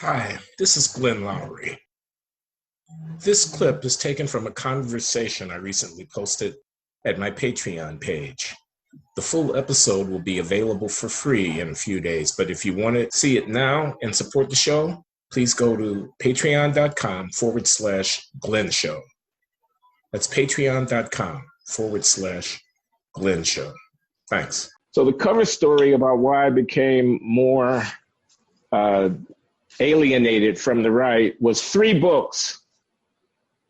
Hi, this is Glenn Loury. This clip is taken from a conversation I recently posted at my Patreon page. The full episode will be available for free in a few days, but if you want to see it now and support the show, please go to patreon.com/Glenn Show. That's patreon.com/Glenn Show. Thanks. So the cover story about why I became more alienated from the right was 3 books: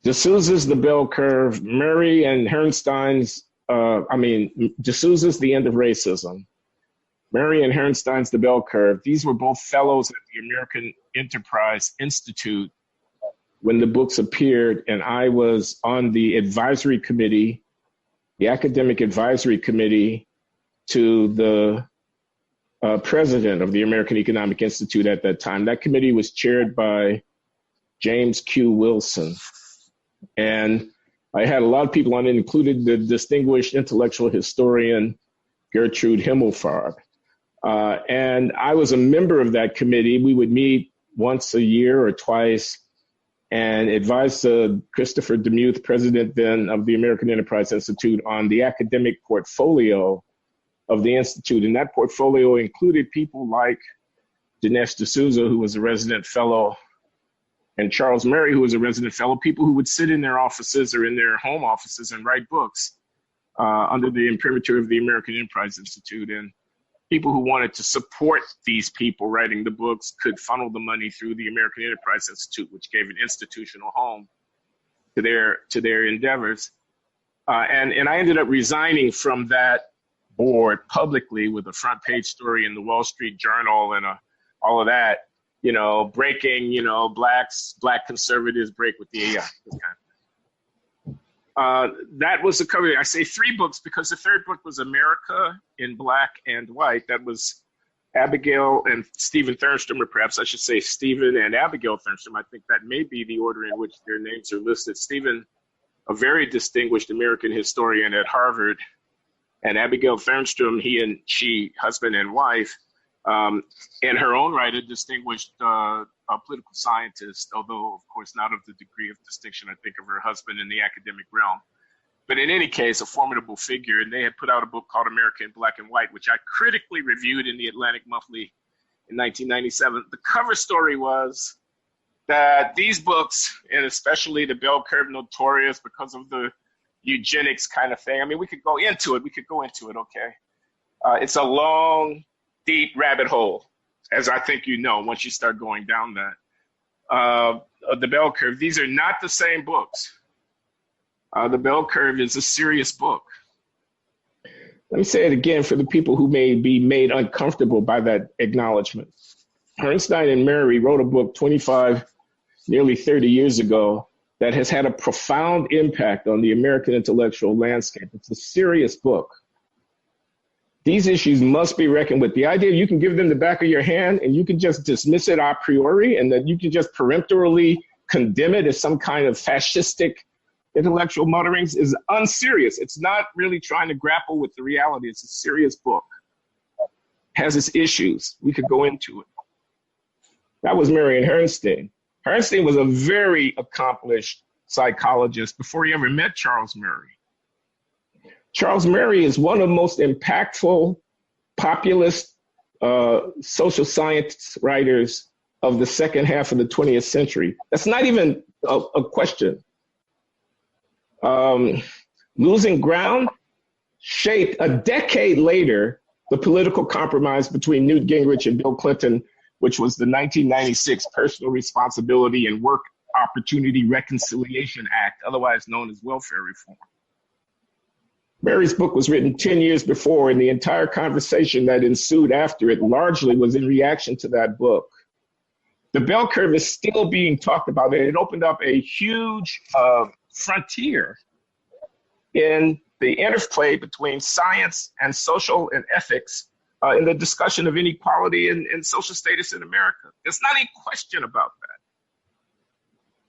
D'Souza's The Bell Curve, Murray and Herrnstein's, D'Souza's The End of Racism, Murray and Herrnstein's The Bell Curve. These were both fellows at the American Enterprise Institute when the books appeared, and I was on the advisory committee, the academic advisory committee to the president of the American Economic Institute at that time. That committee was chaired by James Q. Wilson. And I had a lot of people on it, including the distinguished intellectual historian Gertrude Himmelfarb. And I was a member of that committee. We would meet once a year or twice and advise Christopher Demuth, president then of the American Enterprise Institute, on the academic portfolio of the Institute. And that portfolio included people like Dinesh D'Souza, who was a resident fellow, and Charles Murray, who was a resident fellow, people who would sit in their offices or in their home offices and write books under the imprimatur of the American Enterprise Institute. And people who wanted to support these people writing the books could funnel the money through the American Enterprise Institute, which gave an institutional home to their endeavors. And I ended up resigning from that board publicly with a front page story in the Wall Street Journal and all of that, breaking, black conservatives break with the AI. That was the cover. I say 3 books because the 3rd book was America in Black and White. That was Abigail and Stephen Thurston, or perhaps I should say Stephen and Abigail Thurston. I think that may be the order in which their names are listed. Stephen, a very distinguished American historian at Harvard, and Abigail Thurston, he and she, husband and wife, in her own right, a distinguished political scientist, although, of course, not of the degree of distinction, I think, of her husband in the academic realm. But in any case, a formidable figure. And they had put out a book called America in Black and White, which I critically reviewed in the Atlantic Monthly in 1997. The cover story was that these books, and especially The Bell Curve, notorious because of the eugenics kind of thing. I mean, we could go into it, okay? It's a long, deep rabbit hole, as I think once you start going down that. The Bell Curve, these are not the same books. The Bell Curve is a serious book. Let me say it again for the people who may be made uncomfortable by that acknowledgement. Herrnstein and Murray wrote a book 25, nearly 30 years ago that has had a profound impact on the American intellectual landscape. It's a serious book. These issues must be reckoned with. The idea you can give them the back of your hand and you can just dismiss it a priori, and that you can just peremptorily condemn it as some kind of fascistic intellectual mutterings is unserious. It's not really trying to grapple with the reality. It's a serious book. It has its issues. We could go into it. That was Murray and Herrnstein. Herrnstein was a very accomplished psychologist before he ever met Charles Murray. Charles Murray is one of the most impactful populist social science writers of the second half of the 20th century. That's not even a question. Losing Ground shaped a decade later the political compromise between Newt Gingrich and Bill Clinton, which was the 1996 Personal Responsibility and Work Opportunity Reconciliation Act, otherwise known as welfare reform. Murray's book was written 10 years before, and the entire conversation that ensued after it largely was in reaction to that book. The Bell Curve is still being talked about, and it opened up a huge frontier in the interplay between science and social and ethics in the discussion of inequality and social status in America. There's not any question about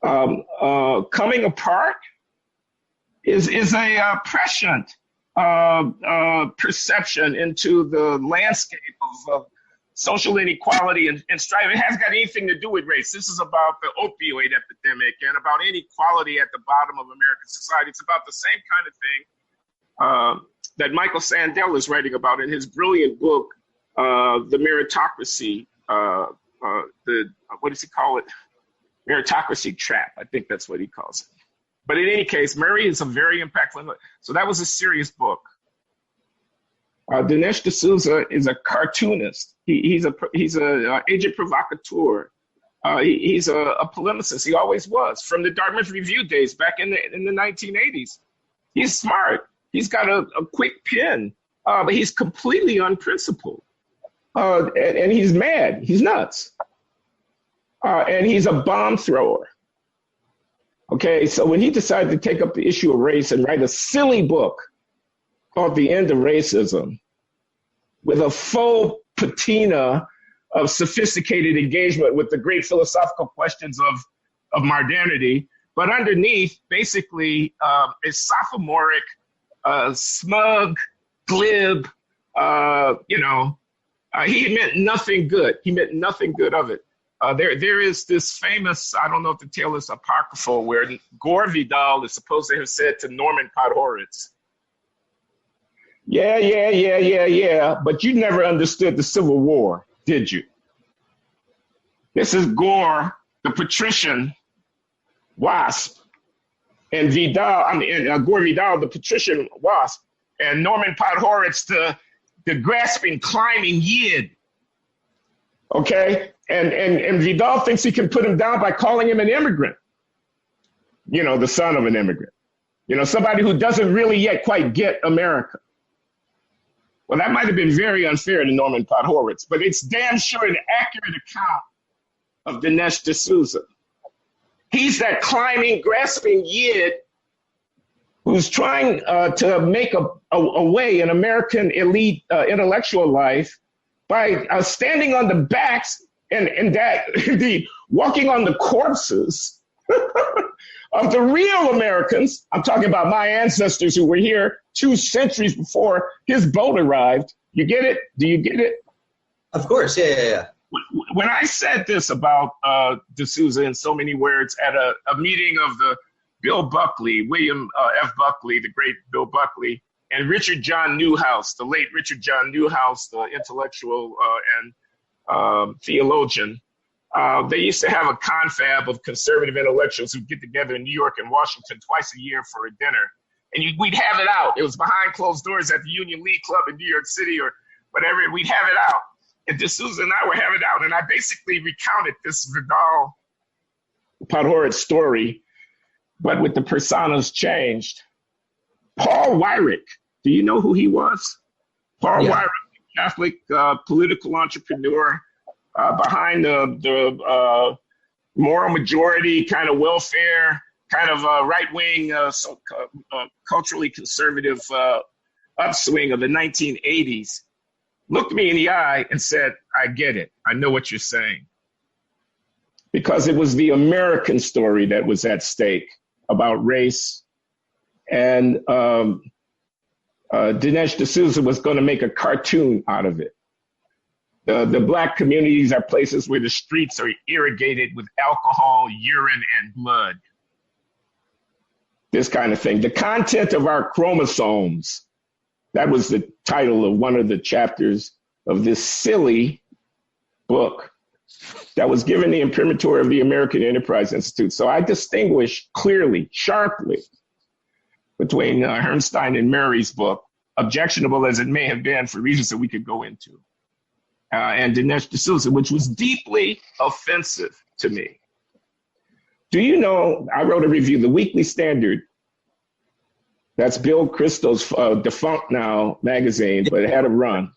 that. Coming Apart is a prescient perception into the landscape of social inequality and strife. It hasn't got anything to do with race. This is about the opioid epidemic and about inequality at the bottom of American society. It's about the same kind of thing that Michael Sandel is writing about in his brilliant book, The Meritocracy. What does he call it? Meritocracy Trap. I think that's what he calls it. But in any case, Murray is a very impactful. So that was a serious book. Dinesh D'Souza is a cartoonist. He's a agent provocateur. He's a polemicist. He always was from the Dartmouth Review days back in the 1980s. He's smart. He's got a quick pen, but he's completely unprincipled. And he's mad. He's nuts. And he's a bomb thrower. Okay, so when he decided to take up the issue of race and write a silly book called The End of Racism, with a full patina of sophisticated engagement with the great philosophical questions of modernity, but underneath, basically, a sophomoric, smug, glib, he meant nothing good. He meant nothing good of it. There is this famous, I don't know if the tale is apocryphal, where Gore Vidal is supposed to have said to Norman Podhoretz, yeah, but you never understood the Civil War, did you? This is Gore, the patrician WASP, and Gore Vidal, the patrician WASP, and Norman Podhoretz, the grasping, climbing Yid. Okay, and Vidal thinks he can put him down by calling him an immigrant. The son of an immigrant. Somebody who doesn't really yet quite get America. Well, that might have been very unfair to Norman Podhoretz, but it's damn sure an accurate account of Dinesh D'Souza. He's that climbing, grasping Yid who's trying to make a way in American elite intellectual life by standing on the backs and indeed walking on the corpses of the real Americans. I'm talking about my ancestors who were here 2 centuries before his boat arrived. You get it? Do you get it? Of course, yeah. When I said this about D'Souza in so many words at a meeting of the Bill Buckley, William F. Buckley, the great Bill Buckley, and Richard John Newhouse, the late Richard John Newhouse, the intellectual and theologian, they used to have a confab of conservative intellectuals who'd get together in New York and Washington twice a year for a dinner. And we'd have it out. It was behind closed doors at the Union League Club in New York City or whatever. We'd have it out. And D'Souza and I were having it out. And I basically recounted this Vidal Podhoretz story, but with the personas changed. Paul Weyrich, do you know who he was? Paul Weyrich, Catholic political entrepreneur behind the moral majority kind of welfare, kind of right-wing, culturally conservative upswing of the 1980s, looked me in the eye and said, I get it. I know what you're saying. Because it was the American story that was at stake about race. And Dinesh D'Souza was going to make a cartoon out of it. The Black communities are places where the streets are irrigated with alcohol, urine, and blood. This kind of thing. The content of our chromosomes. That was the title of one of the chapters of this silly book that was given the imprimatur of the American Enterprise Institute. So I distinguish clearly, sharply, between Herrnstein and Murray's book, objectionable as it may have been for reasons that we could go into, and Dinesh D'Souza, which was deeply offensive to me. Do you know, I wrote a review, the Weekly Standard, that's Bill Crystal's defunct now magazine, but it had a run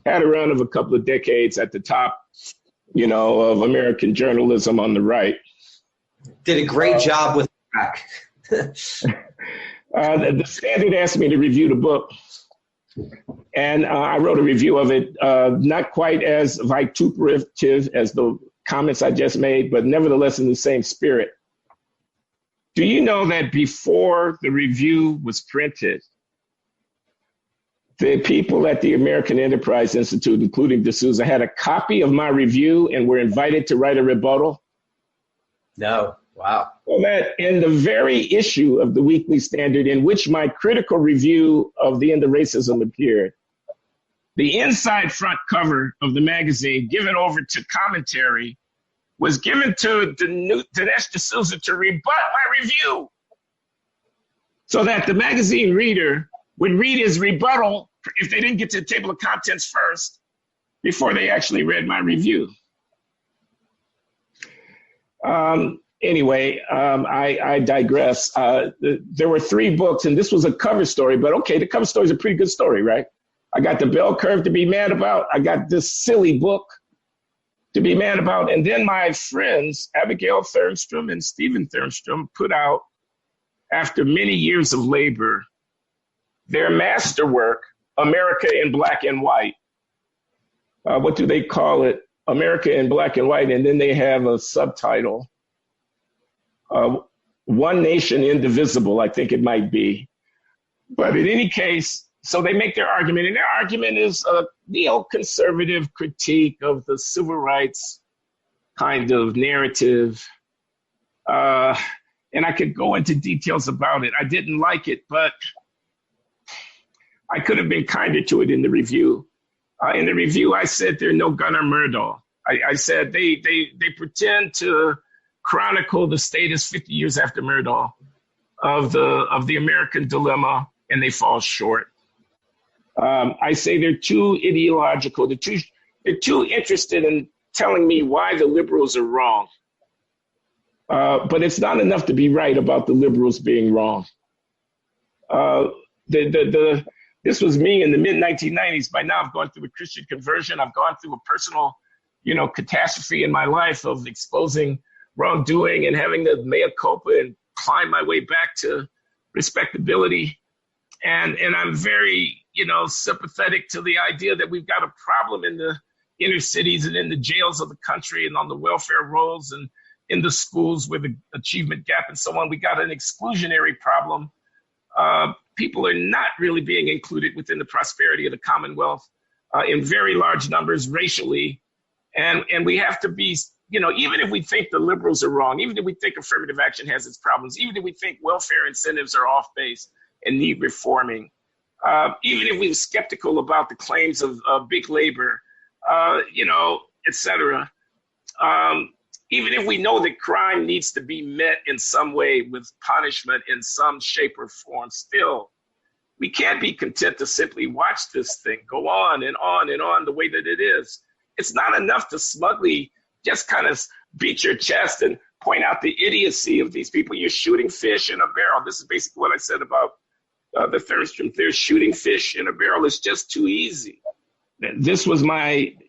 of a couple of decades at the top, of American journalism on the right. Did a great job with crack. The Standard asked me to review the book, and I wrote a review of it, not quite as vituperative as the comments I just made, but nevertheless in the same spirit. Do you know that before the review was printed, The people at the American Enterprise Institute, including D'Souza, had a copy of my review and were invited to write a rebuttal. No. Wow. Well, that in the very issue of the Weekly Standard in which my critical review of The End of Racism appeared, the inside front cover of the magazine, given over to commentary, was given to Dinesh D'Souza to rebut my review, so that the magazine reader would read his rebuttal if they didn't get to the table of contents first before they actually read my review. Anyway, I digress. There were 3 books, and this was a cover story, but okay, the cover story is a pretty good story, right? I got the bell curve to be mad about. I got this silly book to be mad about. And then my friends, Abigail Thurston and Stephen Thurston, put out, after many years of labor, their masterwork, America in Black and White. What do they call it? America in Black and White. And then they have a subtitle, One Nation Indivisible, I think it might be. But in any case, so they make their argument, and their argument is a neoconservative critique of the civil rights kind of narrative. And I could go into details about it. I didn't like it, but I could have been kinder to it in the review. In the review, I said they're no Gunnar Myrdal. I said they pretend to chronicle the status 50 years after Myrdal of the American dilemma, and they fall short. I say they're too ideological. They're too interested in telling me why the liberals are wrong. But it's not enough to be right about the liberals being wrong. This was me in the mid-1990s. By now, I've gone through a Christian conversion. I've gone through a personal, catastrophe in my life of exposing wrongdoing and having the mea culpa and climb my way back to respectability. And I'm very, sympathetic to the idea that we've got a problem in the inner cities and in the jails of the country and on the welfare rolls and in the schools with the achievement gap and so on. We got an exclusionary problem. People are not really being included within the prosperity of the Commonwealth in very large numbers racially. And we have to be, even if we think the liberals are wrong, even if we think affirmative action has its problems, even if we think welfare incentives are off base and need reforming, even if we're skeptical about the claims of big labor, et cetera, even if we know that crime needs to be met in some way with punishment in some shape or form, still, we can't be content to simply watch this thing go on and on and on the way that it is. It's not enough to smugly just kind of beat your chest and point out the idiocy of these people. You're shooting fish in a barrel. This is basically what I said about the Thurston. They're shooting fish in a barrel. It's just too easy. This was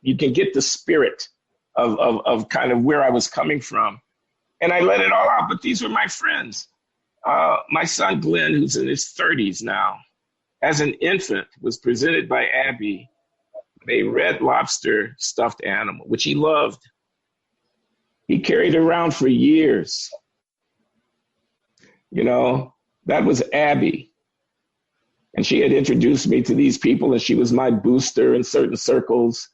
you can get the spirit of kind of where I was coming from. And I let it all out, but these were my friends. My son, Glenn, who's in his 30s now, as an infant, was presented by Abby a red lobster stuffed animal, which he loved. He carried it around for years. That was Abby. And she had introduced me to these people, and she was my booster in certain circles.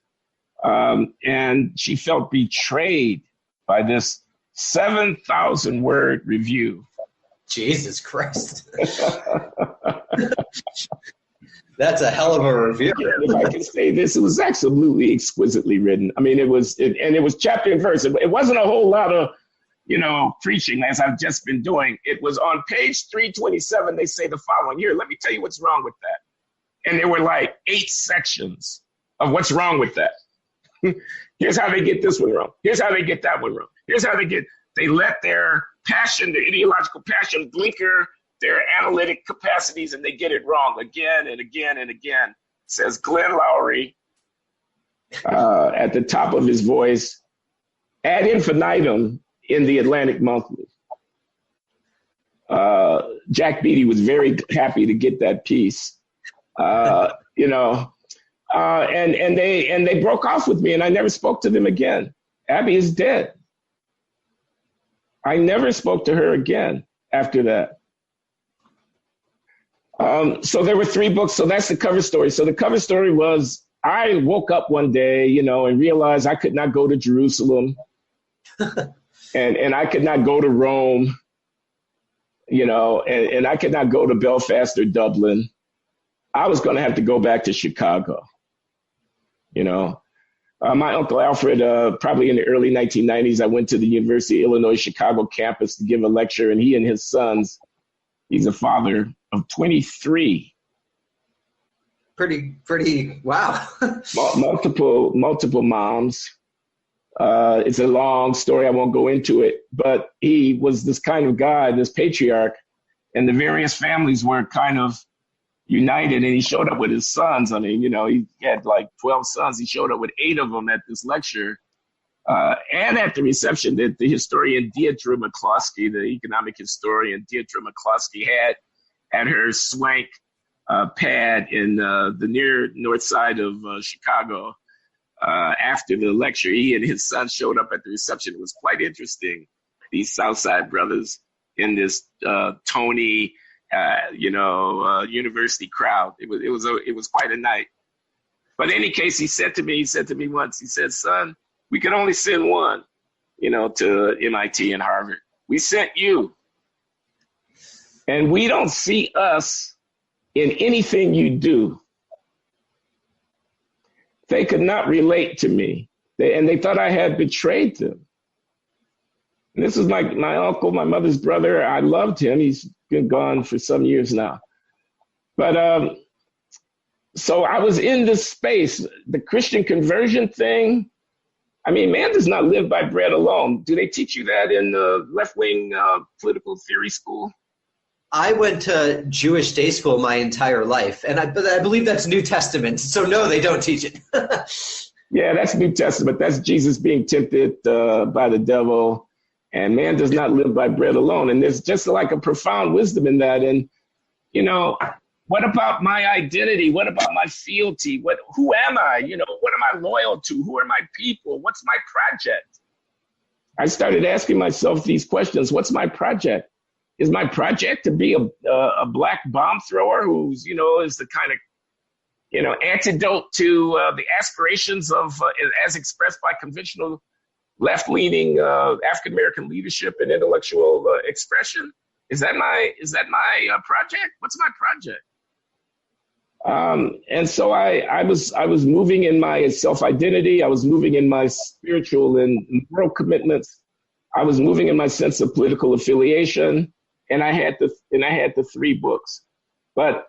And she felt betrayed by this 7,000 word review. Jesus Christ. That's a hell of a review. If I can say this, it was absolutely exquisitely written. I mean, it was chapter and verse. It wasn't a whole lot of, preaching as I've just been doing. It was on page 327. They say the following. Here, let me tell you what's wrong with that. And there were like 8 sections of what's wrong with that. Here's how they get this one wrong. Here's how they get that one wrong. Here's how they let their passion, their ideological passion, blinker their analytic capacities, and they get it wrong again and again and again. Says Glenn Loury at the top of his voice, ad infinitum in the Atlantic Monthly. Jack Beatty was very happy to get that piece, and they broke off with me, and I never spoke to them again. Abby is dead. I never spoke to her again after that. So there were 3 books. So that's the cover story. So the cover story was I woke up one day, and realized I could not go to Jerusalem and I could not go to Rome, and I could not go to Belfast or Dublin. I was going to have to go back to Chicago. My Uncle Alfred, probably in the early 1990s, I went to the University of Illinois Chicago campus to give a lecture, and he and his sons, he's a father of 23. Pretty, wow. multiple moms. It's a long story. I won't go into it, but he was this kind of guy, this patriarch, and the various families were kind of united, and he showed up with his sons. I mean, he had like 12 sons. He showed up with 8 of them at this lecture. And at the reception that the historian Deirdre McCloskey, the economic historian Deirdre McCloskey, had her swank pad in the near north side of Chicago. After the lecture, he and his son showed up at the reception. It was quite interesting. These Southside brothers in this Tony, university crowd. It was quite a night. But in any case, he said to me once, he said, "Son, we could only send one, to MIT and Harvard. We sent you. And we don't see us in anything you do." They could not relate to me. They thought I had betrayed them. And this was my uncle, my mother's brother. I loved him. He's been gone for some years now. But so I was in this space, the Christian conversion thing. I mean, man does not live by bread alone. Do they teach you that in the left-wing political theory school? I went to Jewish day school my entire life, but I believe that's New Testament. So no, they don't teach it. Yeah, that's New Testament. That's Jesus being tempted by the devil. And man does not live by bread alone. And there's just like a profound wisdom in that. And, what about my identity? What about my fealty? Who am I? What am I loyal to? Who are my people? What's my project? I started asking myself these questions. What's my project? Is my project to be a black bomb thrower who's, is the kind of, antidote to the aspirations of, as expressed by conventional left-leaning African-American leadership and intellectual expression? Is that my project? What's my project? And so I was moving in my self-identity. I was moving in my spiritual and moral commitments. I was moving in my sense of political affiliation. And I had the 3 books, but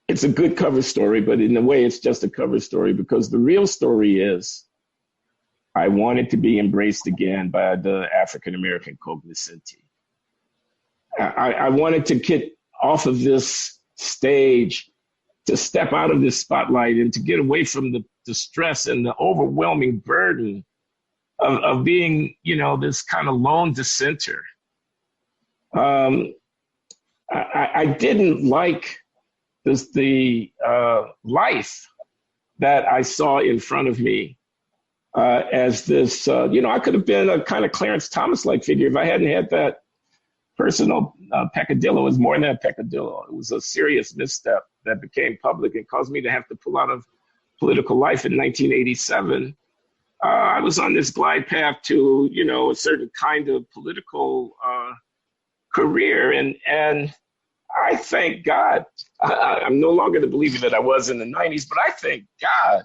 it's a good cover story. But in a way, it's just a cover story, because the real story is I wanted to be embraced again by the African-American cognoscenti. I wanted to get off of this stage, to step out of this spotlight and to get away from the stress and the overwhelming burden of being, this kind of lone dissenter. I didn't like the life that I saw in front of me as this, I could have been a kind of Clarence Thomas-like figure if I hadn't had that personal peccadillo. It was more than a peccadillo. It was a serious misstep that became public and caused me to have to pull out of political life in 1987. I was on this glide path to, a certain kind of political career. And I thank God. I'm no longer the believer that I was in the 90s, but I thank God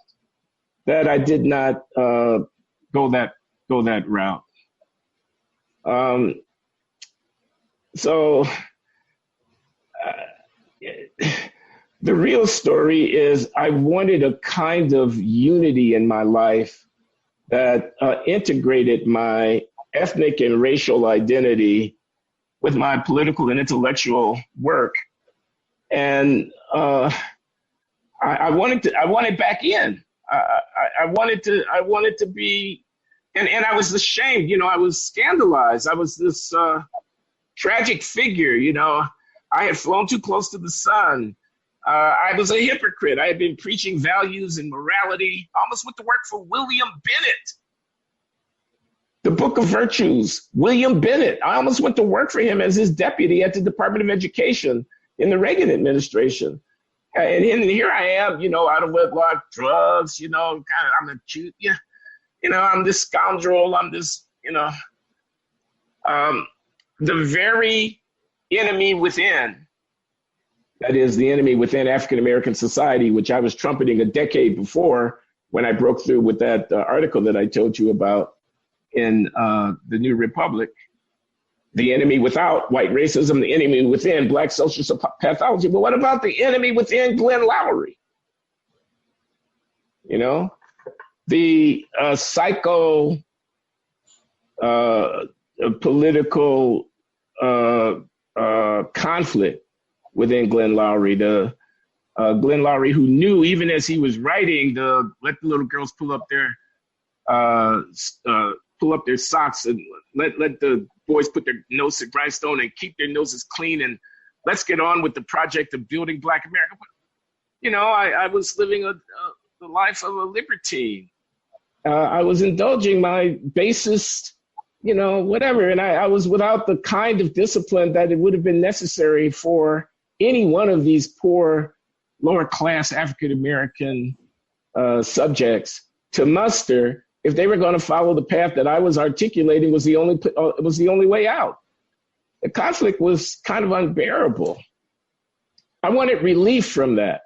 that I did not go that route. So the real story is I wanted a kind of unity in my life that integrated my ethnic and racial identity with my political and intellectual work. And I wanted back in. I wanted to be, and I was ashamed, I was scandalized. I was this tragic figure, I had flown too close to the sun. I was a hypocrite. I had been preaching values and morality. I almost went to work for William Bennett. The Book of Virtues, William Bennett. I almost went to work for him as his deputy at the Department of Education in the Reagan administration. And here I am, out of wedlock, drugs, I'm a cute, I'm this scoundrel, I'm this, the very enemy within, that is the enemy within African-American society, which I was trumpeting a decade before when I broke through with that article that I told you about in the New Republic. The enemy without white racism, the enemy within black social pathology. But what about the enemy within Glenn Loury? The psycho political conflict within Glenn Loury, Glenn Loury, who knew even as he was writing let the little girls pull up their socks and let the boys put their nose to grindstone and keep their noses clean and let's get on with the project of building Black America. I was living the life of a libertine. I was indulging my basest, whatever, and I was without the kind of discipline that it would have been necessary for any one of these poor lower class African-American subjects to muster if they were going to follow the path that I was articulating was the only way out. The conflict was kind of unbearable. I wanted relief from that.